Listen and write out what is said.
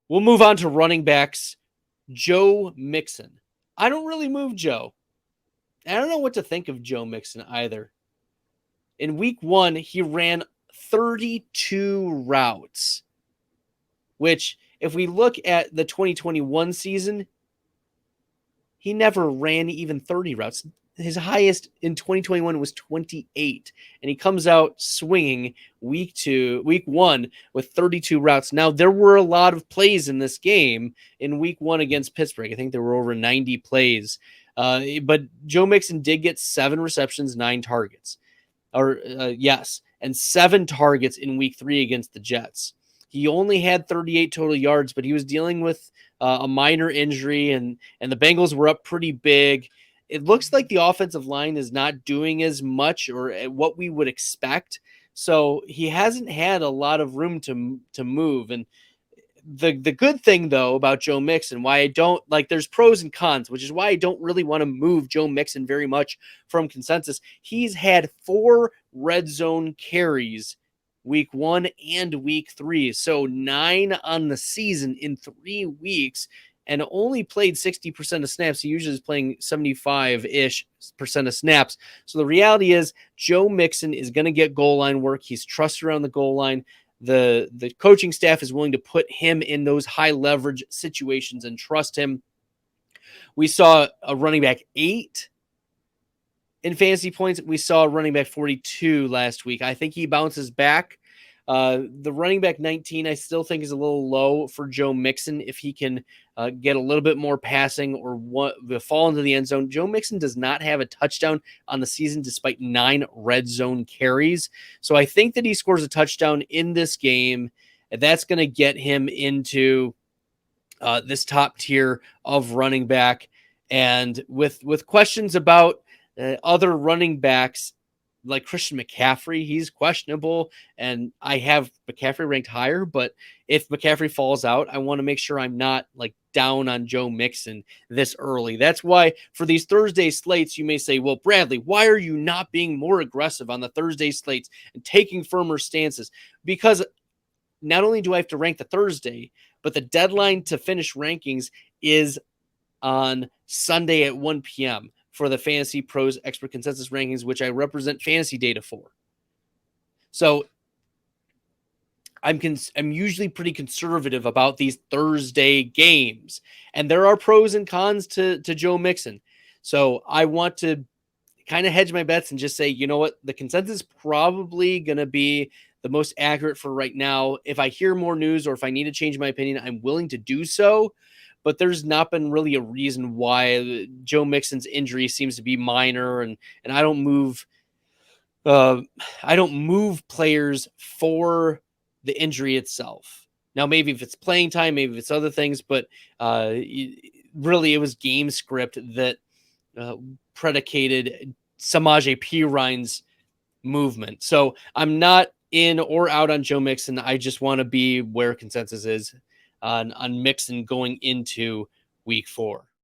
We'll move on to running backs. Joe Mixon. I don't really move Joe. I don't know what to think of Joe Mixon either. In week 1, he ran 32 routes, which if we look at the 2021 season, he never ran even 30 routes. His highest in 2021 was 28, and he comes out swinging week 1 with 32 routes. Now, there were a lot of plays in this game in week 1 against Pittsburgh. I think there were over 90 plays, but Joe Mixon did get 7 receptions, 9 targets, and 7 targets in week 3 against the Jets. He only had 38 total yards, but he was dealing with a minor injury, and the Bengals were up pretty big. It looks like the offensive line is not doing as much or what we would expect. So he hasn't had a lot of room to move. And the good thing, though, about Joe Mixon, why I don't like, there's pros and cons, which is why I don't really want to move Joe Mixon very much from consensus. He's had 4 red zone carries week 1 and week 3. So 9 on the season in 3 weeks, and only played 60% of snaps. He usually is playing 75-ish percent of snaps. So the reality is Joe Mixon is going to get goal line work. He's trusted around the goal line. The coaching staff is willing to put him in those high leverage situations and trust him. We saw a running back 8 in fantasy points. We saw running back 42 last week. I think he bounces back. The running back 19, I still think is a little low for Joe Mixon. If he can get a little bit more passing or fall into the end zone. Joe Mixon does not have a touchdown on the season despite 9 red zone carries. So I think that he scores a touchdown in this game. And that's going to get him into this top tier of running back. And with questions about other running backs, like Christian McCaffrey, he's questionable, and I have McCaffrey ranked higher, but if McCaffrey falls out, I want to make sure I'm not like down on Joe Mixon this early. That's why for these Thursday slates, you may say, well, Bradley, why are you not being more aggressive on the Thursday slates and taking firmer stances? Because not only do I have to rank the Thursday, but the deadline to finish rankings is on Sunday at 1 p.m. for the Fantasy Pros Expert Consensus Rankings, which I represent fantasy data for. So I'm usually pretty conservative about these Thursday games, and there are pros and cons to Joe Mixon. So I want to kind of hedge my bets and just say, you know what, the consensus is probably going to be the most accurate for right now. If I hear more news or if I need to change my opinion, I'm willing to do so. But there's not been really a reason why Joe Mixon's injury seems to be minor, and I don't move players for the injury itself. Now, maybe if it's playing time, maybe if it's other things, but really it was game script that predicated Samaje Perine's movement. So I'm not in or out on Joe Mixon. I just want to be where consensus is on Mixon going into week 4.